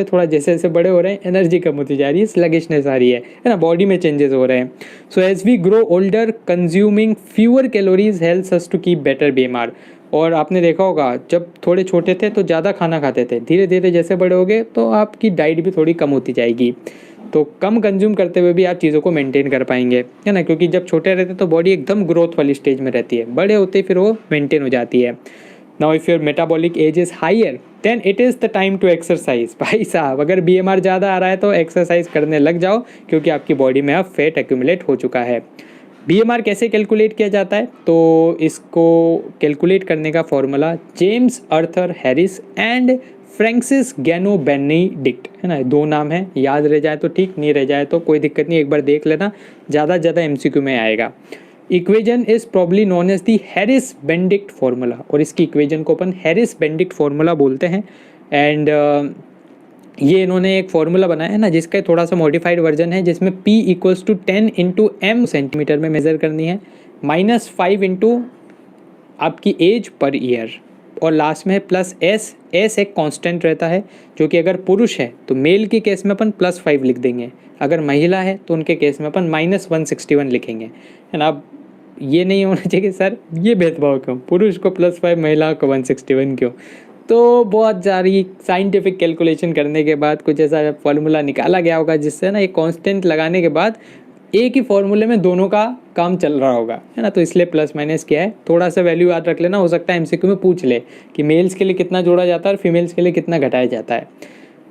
थोड़ा जैसे जैसे बड़े हो रहे हैं एनर्जी कम होती जा रही है, स्लगिशनेस आ रही है ना, बॉडी में चेंजेस हो रहे हैं। So as we grow older consuming fewer calories helps us to keep better BMR. और आपने देखा होगा जब थोड़े छोटे थे तो ज़्यादा खाना खाते थे, धीरे धीरे जैसे बड़े हो गए तो आपकी डाइट भी थोड़ी कम होती जाएगी। तो कम कंज्यूम करते हुए भी आप चीज़ों को मेंटेन कर पाएंगे, है ना, क्योंकि जब छोटे रहते तो बॉडी एकदम ग्रोथ वाली स्टेज में रहती है, बड़े होते फिर वो मेंटेन हो जाती है। Now if your metabolic age is higher then it is the time to exercise. भाई साहब अगर बीएमआर ज़्यादा आ रहा है तो एक्सरसाइज करने लग जाओ, क्योंकि आपकी बॉडी में अब फैट एक्यूमुलेट हो चुका है। बीएमआर कैसे कैलकुलेट किया जाता है, तो इसको कैलकुलेट करने का formula James Arthur Harris and Francis Gano Benedict, है ना, दो नाम है, याद रह जाए तो ठीक, नहीं रह जाए तो कोई दिक्कत नहीं, एक बार देख लेना, ज़्यादा ज़्यादा एमसीक्यू में आएगा। Equation is probably known as the Harris Benedict formula, और इसकी इक्वेजन को अपन हैरिस बेनेडिक्ट फार्मूला बोलते हैं। एंड ये इन्होंने एक फार्मूला बनाया है ना, जिसका थोड़ा सा मॉडिफाइड वर्जन है, जिसमें P equals to 10 into M centimetre में मेज़र करनी है, -5 इंटू आपकी एज पर ईयर, और लास्ट में है प्लस एस। एस एक कांस्टेंट रहता है, जो कि अगर पुरुष है तो मेल के केस में अपन +5 लिख देंगे, अगर महिला है तो उनके केस में अपन -161 लिखेंगे, है ना। अब ये नहीं होना चाहिए कि सर ये भेदभाव क्यों, पुरुष को +5 महिला को 161 क्यों। तो बहुत सारी साइंटिफिक कैलकुलेशन करने के बाद कुछ ऐसा फॉर्मूला निकाला गया होगा, जिससे ना एक कांस्टेंट लगाने के बाद एक ही फॉर्मूले में दोनों का काम चल रहा होगा, है ना। तो इसलिए प्लस माइनस क्या है, थोड़ा सा वैल्यू याद रख लेना, हो सकता है एमसीक्यू में पूछ ले कि मेल्स के लिए कितना जोड़ा जाता है और फीमेल्स के लिए कितना घटाया जाता है।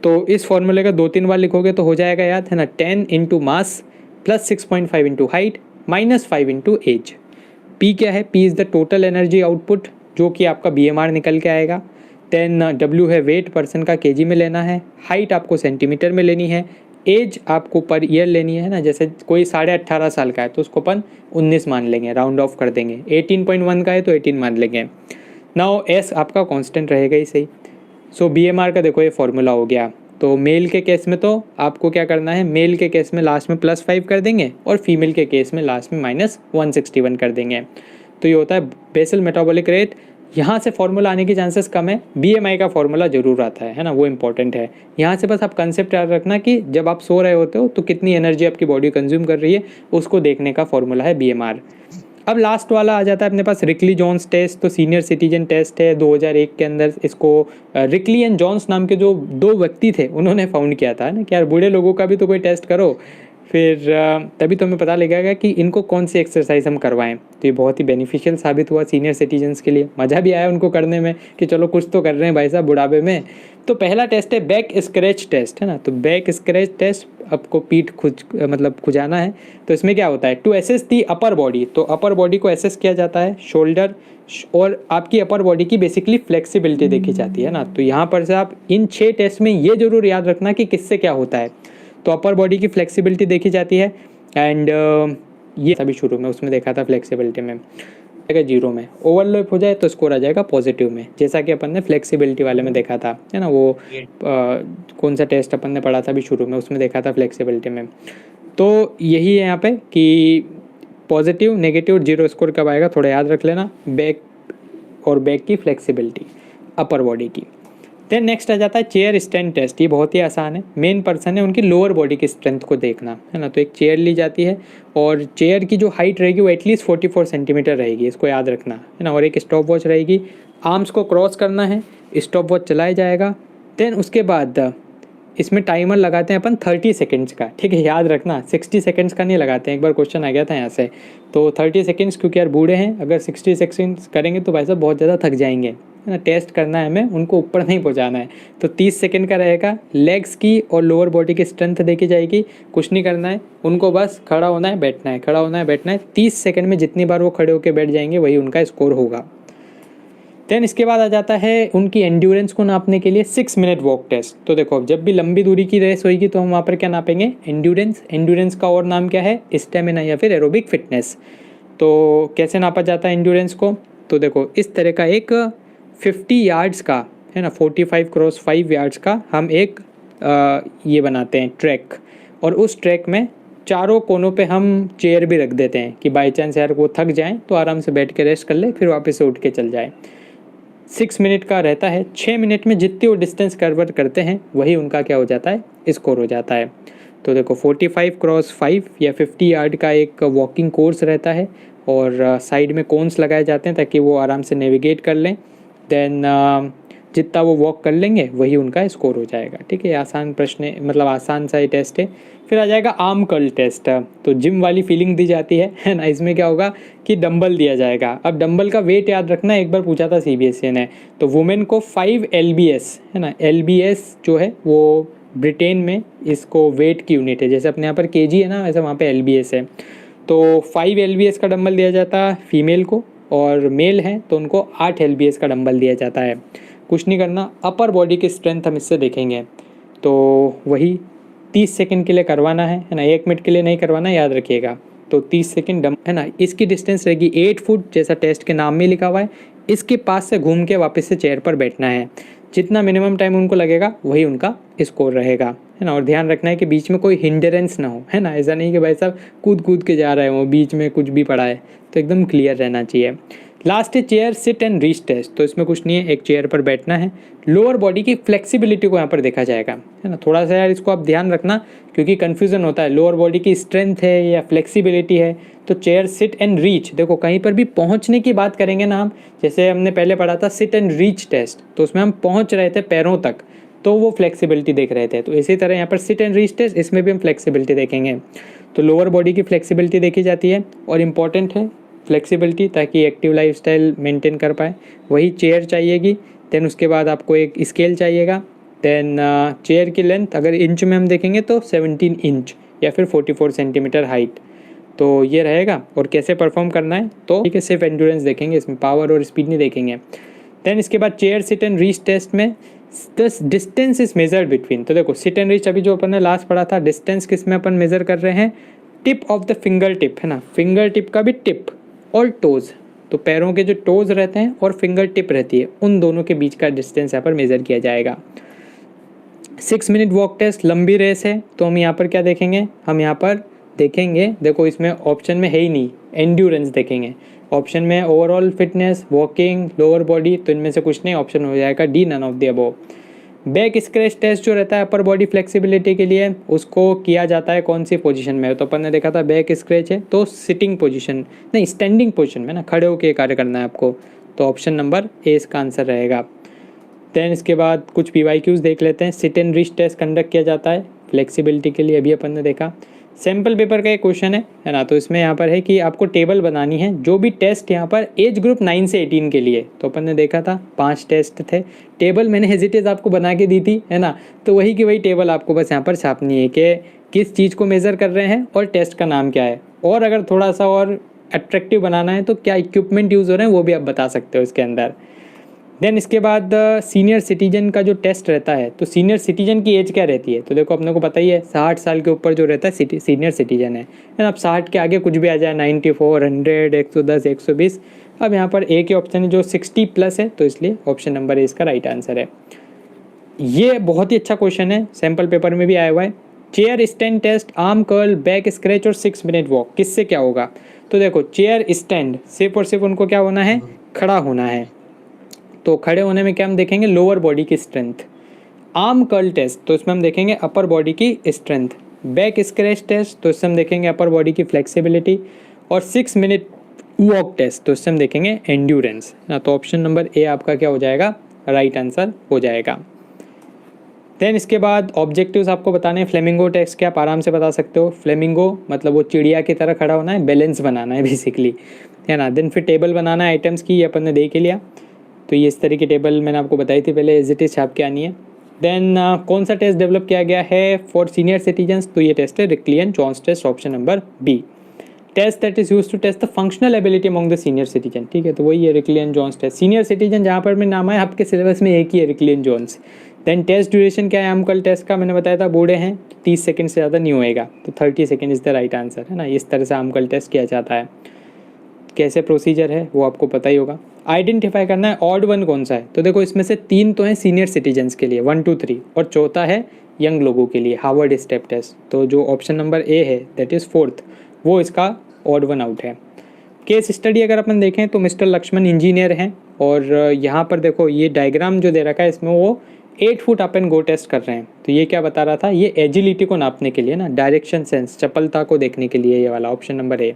तो इस फॉर्मूले का 2-3 बार लिखोगे तो हो जाएगा याद, है ना। 10 into mass plus 6.5 into height -5 into age. P क्या है, P is the total energy output, जो कि आपका बीएमआर निकल के आएगा। देन डब्ल्यू है वेट, पर्सन का केजी में लेना है। हाइट आपको सेंटीमीटर में लेनी है। एज आपको पर ईयर लेनी है ना, जैसे कोई 18.5 साल का है तो उसको अपन 19 मान लेंगे, राउंड ऑफ कर देंगे। 18.1 का है तो 18 मान लेंगे। नाउ एस आपका कांस्टेंट रहेगा ही सही। सो बीएमआर का देखो ये फॉर्मूला हो गया। तो मेल के केस में तो आपको क्या करना है, मेल के केस में लास्ट में +5 कर देंगे, और फीमेल के केस में लास्ट में -161 कर देंगे। तो ये होता है बेसल मेटाबॉलिक रेट। यहाँ से फॉर्मूला आने की चांसेस कम है, बीएमआई का फॉर्मूला जरूर आता है ना, वो इंपॉर्टेंट है। यहाँ से बस आप कंसेप्ट याद रखना कि जब आप सो रहे होते हो तो कितनी एनर्जी आपकी बॉडी कंज्यूम कर रही है, उसको देखने का फॉर्मूला है बीएमआर। अब लास्ट वाला आ जाता है अपने पास रिकली जॉन्स टेस्ट। तो सीनियर सिटीजन टेस्ट है 2001 के अंदर, इसको रिकली एंड जॉन्स नाम के जो दो व्यक्ति थे उन्होंने फाउंड किया था ना, कि यार बूढ़े लोगों का भी तो कोई टेस्ट करो, फिर तभी तो हमें पता लगेगा कि इनको कौन सी एक्सरसाइज हम करवाएं। तो ये बहुत ही बेनिफिशियल साबित हुआ सीनियर सिटीजन्स के लिए, मज़ा भी आया उनको करने में कि चलो कुछ तो कर रहे हैं भाई साहब बुढ़ापे में। तो पहला टेस्ट है बैक स्क्रैच टेस्ट, है ना। तो बैक स्क्रैच टेस्ट, आपको पीठ खुजाना है। तो इसमें क्या होता है, to assess the upper body, तो अपर बॉडी को एसेस किया जाता है, शोल्डर और आपकी अपर बॉडी की बेसिकली फ्लेक्सिबिलिटी देखी जाती है ना। तो यहाँ पर से आप इन 6 टेस्ट में ये जरूर याद रखना कि किससे क्या होता है। तो अपर बॉडी की फ्लेक्सिबिलिटी देखी जाती है, एंड ये सभी शुरू में उसमें देखा था फ्लेक्सिबिलिटी में, अगर 0 में ओवरलैप हो जाए तो स्कोर आ जाएगा पॉजिटिव में, जैसा कि अपन ने फ्लेक्सिबिलिटी वाले में देखा था, है ना। वो कौन सा टेस्ट अपन ने पढ़ा था अभी शुरू में, उसमें देखा था फ्लेक्सिबिलिटी में। तो यही है यहाँ पे कि पॉजिटिव नेगेटिव 0 स्कोर कब आएगा, थोड़ा याद रख लेना। बैक और बैक की फ्लेक्सिबिलिटी अपर बॉडी की। देन नेक्स्ट आ जाता है चेयर स्टैंड टेस्ट। ये बहुत ही आसान है, मेन पर्सन है उनकी लोअर बॉडी की स्ट्रेंथ को देखना, है ना। तो एक चेयर ली जाती है, और चेयर की जो हाइट रहेगी वो एटलीस्ट 44 सेंटीमीटर रहेगी, इसको याद रखना, है ना। और एक स्टॉप वॉच रहेगी, आर्म्स को क्रॉस करना है, स्टॉप वॉच चलाया जाएगा। देन उसके बाद इसमें टाइमर लगाते हैं अपन 30 सेकेंड्स का, ठीक है, याद रखना 60 सेकेंड्स का नहीं लगाते हैं, एक बार क्वेश्चन आ गया था यहाँ से। तो 30 सेकेंड्स, क्योंकि यार बूढ़े हैं, अगर 60 सेकेंड्स करेंगे तो भाई साहब बहुत ज़्यादा थक जाएंगे, है ना। टेस्ट करना है हमें, उनको ऊपर नहीं पहुँचाना है। तो 30 सेकेंड का रहेगा। लेग्स की और लोअर बॉडी की स्ट्रेंथ देखी जाएगी, कुछ नहीं करना है उनको, बस खड़ा होना है बैठना है, खड़ा होना है बैठना है। 30 सेकेंड में जितनी बार वो खड़े होकर बैठ जाएंगे वही उनका स्कोर होगा। देन इसके बाद आ जाता है उनकी एंड्योरेंस को नापने के लिए 6 मिनट वॉक टेस्ट। तो देखो जब भी लंबी दूरी की रेस होगी तो हम वहाँ पर क्या नापेंगे, एंड्योरेंस। एंड्योरेंस का और नाम क्या है, स्टेमिना या फिर एरोबिक फिटनेस। तो कैसे नापा जाता है एंड्योरेंस को, तो देखो इस तरह का एक 50 यार्ड्स का, है ना, 45 क्रॉस 5 यार्ड्स का हम एक ये बनाते हैं ट्रैक, और उस ट्रैक में चारों कोनों पे हम चेयर भी रख देते हैं कि बाई चांस यार वो थक जाएं तो आराम से बैठ के रेस्ट कर ले, फिर वापस से उठ के चल जाए। 6 मिनट का रहता है। 6 मिनट में जितनी वो डिस्टेंस कवर करते हैं वही उनका क्या हो जाता है, स्कोर हो जाता है। तो देखो 45 × 5 या 50 यार्ड का एक वॉकिंग कोर्स रहता है और साइड में कोन्स लगाए जाते हैं ताकि वो आराम से नेविगेट कर लें। देन जितना वो वॉक कर लेंगे वही उनका स्कोर हो जाएगा। ठीक है, आसान प्रश्न है, मतलब आसान सा ही टेस्ट है। फिर आ जाएगा आर्म कर्ल टेस्ट। तो जिम वाली फीलिंग दी जाती है ना। इसमें क्या होगा कि डंबल दिया जाएगा। अब डंबल का वेट याद रखना, एक बार पूछा था सीबीएसई ने। तो वुमेन को 5 LBS है ना, LBS जो है वो ब्रिटेन में इसको वेट की यूनिट है। जैसे अपने यहाँ पर केजी है ना, वैसे वहाँ पे LBS है। तो 5 LBS का डंबल दिया जाता है फीमेल को, और मेल हैं तो उनको 8 LBS का डंबल दिया जाता है। कुछ नहीं करना, अपर बॉडी की स्ट्रेंथ हम इससे देखेंगे। तो वही 30 सेकंड के लिए करवाना है ना, 1 मिनट के लिए नहीं करवाना, याद रखिएगा। तो 30 सेकंड है ना। इसकी डिस्टेंस रहेगी 8 फुट, जैसा टेस्ट के नाम में लिखा हुआ है। इसके पास से घूम के वापस से चेयर पर बैठना है। जितना मिनिमम टाइम उनको लगेगा वही उनका स्कोर रहेगा, है ना। और ध्यान रखना है कि बीच में कोई हिंडरेंस ना हो, है ना। ऐसा नहीं कि भाई साहब कूद कूद के जा रहे हो, बीच में कुछ भी पड़ा है, तो एकदम क्लियर रहना चाहिए। लास्ट है chair sit and reach test. तो इसमें कुछ नहीं है, एक चेयर पर बैठना है। लोअर बॉडी की फ्लेक्सिबिलिटी को यहाँ पर देखा जाएगा, है ना। थोड़ा सा यार इसको आप ध्यान रखना, क्योंकि कन्फ्यूजन होता है, लोअर बॉडी की स्ट्रेंथ है या फ्लेक्सिबिलिटी है। तो चेयर सिट एंड रीच, देखो कहीं पर भी पहुँचने की बात करेंगे ना हम, जैसे हमने पहले पढ़ा था सिट एंड रीच टेस्ट, तो उसमें हम पहुँच रहे थे पैरों तक, तो वो फ्लेक्सिबिलिटी देख रहे थे। तो इसी तरह यहाँ पर सिट एंड रीच टेस्ट, इसमें भी हम फ्लेक्सिबिलिटी देखेंगे। तो लोअर बॉडी की फ्लेक्सिबिलिटी देखी जाती है, और इम्पॉर्टेंट है फ्लेक्सिबिलिटी, ताकि एक्टिव लाइफस्टाइल मेंटेन कर पाए। वही चेयर चाहिएगी। देन उसके बाद आपको एक स्केल चाहिएगा। देन चेयर की लेंथ अगर इंच में हम देखेंगे तो 17 इंच या फिर 44 सेंटीमीटर हाइट। तो ये रहेगा। और कैसे परफॉर्म करना है, तो ठीक है, सिर्फ एंड्योरेंस देखेंगे, इसमें पावर और स्पीड नहीं देखेंगे। देन इसके बाद chair sit and reach test में डिस्टेंस इज मेजर्ड बिटवीन। तो देखो सिट एंड रीच अभी जो अपन ने लास्ट पढ़ा था, डिस्टेंस किस में अपन मेजर कर रहे हैं, tip of the finger tip, है ना। फिंगर टिप का भी टिप और टोज़, तो पैरों के जो टोज़ रहते हैं और फिंगर टिप रहती है, उन दोनों के बीच का डिस्टेंस यहाँ पर मेज़र किया जाएगा। 6 मिनट वॉक टेस्ट, लंबी रेस है। तो हम यहाँ पर क्या देखेंगे, हम यहाँ पर देखेंगे, देखो इसमें ऑप्शन में है ही नहीं, एंड्योरेंस देखेंगे। ऑप्शन में overall fitness, walking, lower body, तो इनमें से कुछ नहीं, ऑप्शन हो जाएगा D, none of the above. Back scratch test जो रहता है अपर बॉडी फ्लेक्सिबिलिटी के लिए, उसको किया जाता है कौन सी पोजीशन में, तो अपन ने देखा था बैक स्क्रैच है तो सिटिंग पोजीशन, नहीं स्टैंडिंग पोजीशन में ना, खड़े होकर कार्य करना है आपको। तो ऑप्शन नंबर ए इसका आंसर रहेगा। देन इसके बाद कुछ PYQs देख लेते हैं। Sit and reach test conduct किया जाता है फ्लेक्सिबिलिटी के लिए, अभी अपन ने देखा। सैम्पल पेपर का एक क्वेश्चन है ना। तो इसमें यहाँ पर है कि आपको टेबल बनानी है, जो भी टेस्ट यहाँ पर एज ग्रुप 9 से 18 के लिए। तो अपन ने देखा था 5 टेस्ट थे। टेबल मैंने हेजिटेज आपको बना के दी थी, है ना। तो वही की वही टेबल आपको बस यहाँ पर छापनी है कि किस चीज़ को मेज़र कर रहे हैं और टेस्ट का नाम क्या है। और अगर थोड़ा सा और अट्रैक्टिव बनाना है तो क्या इक्विपमेंट यूज़ हो रहे हैं वो भी आप बता सकते हो इसके अंदर। देन इसके बाद सीनियर सिटीजन का जो टेस्ट रहता है, तो सीनियर सिटीजन की एज क्या रहती है, तो देखो अपने को पता ही है 60 साल के ऊपर जो रहता है सीनियर सिटीजन है ना। अब 60 के आगे कुछ भी आ जाए, 94, 100, 110, 120। अब यहाँ पर एक ही ऑप्शन है जो 60+ है, तो इसलिए ऑप्शन नंबर ए इसका राइट आंसर है। ये बहुत ही अच्छा क्वेश्चन है, सैम्पल पेपर में भी आया हुआ है। Chair stand test, arm curl, back scratch और 6 मिनट वॉक, किससे क्या होगा। तो देखो चेयर स्टैंड, सिर्फ और सिर्फ उनको क्या होना है, खड़ा होना है। तो खड़े होने में क्या हम देखेंगे, लोअर बॉडी की स्ट्रेंथ। आर्म कर्ल टेस्ट, तो इसमें हम देखेंगे अपर बॉडी की स्ट्रेंथ। बैक स्क्रैच टेस्ट, तो इससे हम देखेंगे अपर बॉडी की फ्लेक्सिबिलिटी। और 6 मिनट वॉक टेस्ट, तो इससे हम देखेंगे एंड्योरेंस ना। तो ऑप्शन नंबर ए आपका क्या हो जाएगा, राइट आंसर हो जाएगा। देन इसके बाद ऑब्जेक्टिव्स आपको बताने हैं। फ्लेमिंगो टेस्ट के आप आराम से बता सकते हो। फ्लेमिंगो मतलब वो चिड़िया की तरह खड़ा होना है, बैलेंस बनाना है बेसिकली, है ना। देन फिर टेबल बनाना है आइटम्स की, ये अपन ने देख ही लिया। तो ये इस तरह की टेबल मैंने आपको बताई थी पहले, एज इट इज छाप के आनी है। देन कौन सा टेस्ट डेवलप किया गया है फॉर सीनियर सिटीजन्स, तो ये टेस्ट है Rikli and Jones test, option number B. Test that is use to test the functional ability among the senior citizen, ठीक है। तो वही है Rikli and Jones test. Senior citizen जहाँ पर मैं नाम है आपके सिलेबस में एक ही है, Rikli and Jones. Then test duration क्या है आर्म कर्ल टेस्ट का, मैंने बताया था बूढ़े हैं 30 सेकंड से ज़्यादा नहीं होएगा, तो 30 second is the right answer, है ना। इस तरह से आर्म कर्ल टेस्ट किया जाता है। कैसे प्रोसीजर है वो आपको पता ही होगा। आइडेंटिफाई करना है ऑड वन कौन सा है, तो देखो इसमें से 3 तो हैं सीनियर सिटीजन्स के लिए, 1, 2, 3, और चौथा है यंग लोगों के लिए, हार्वर्ड स्टेप टेस्ट। तो जो ऑप्शन नंबर ए है दैट इज़ 4th, वो इसका ऑड वन आउट है। केस स्टडी अगर अपन देखें तो मिस्टर लक्ष्मण इंजीनियर हैं और यहाँ पर देखो ये डायग्राम जो दे रखा है इसमें वो 8 foot up and go test कर रहे हैं। तो ये क्या बता रहा था, ये एजिलिटी को नापने के लिए ना, डायरेक्शन सेंस, चपलता को देखने के लिए, ये वाला option number A.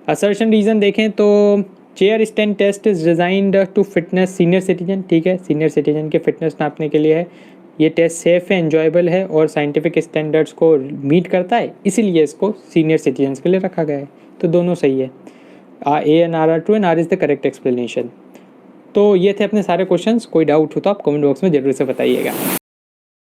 Assertion reason देखें तो chair stand test is designed to fitness senior citizen, ठीक है, सीनियर सिटीजन के फिटनेस नापने के लिए है। ये टेस्ट सेफ है, एन्जॉयबल है और साइंटिफिक स्टैंडर्ड्स को मीट करता है, इसीलिए इसको सीनियर सिटीजन्स के लिए रखा गया है। तो दोनों सही है, A and R are true and R is the correct explanation. तो ये थे अपने सारे क्वेश्चंस। कोई डाउट हो तो आप कमेंट बॉक्स में ज़रूर से बताइएगा।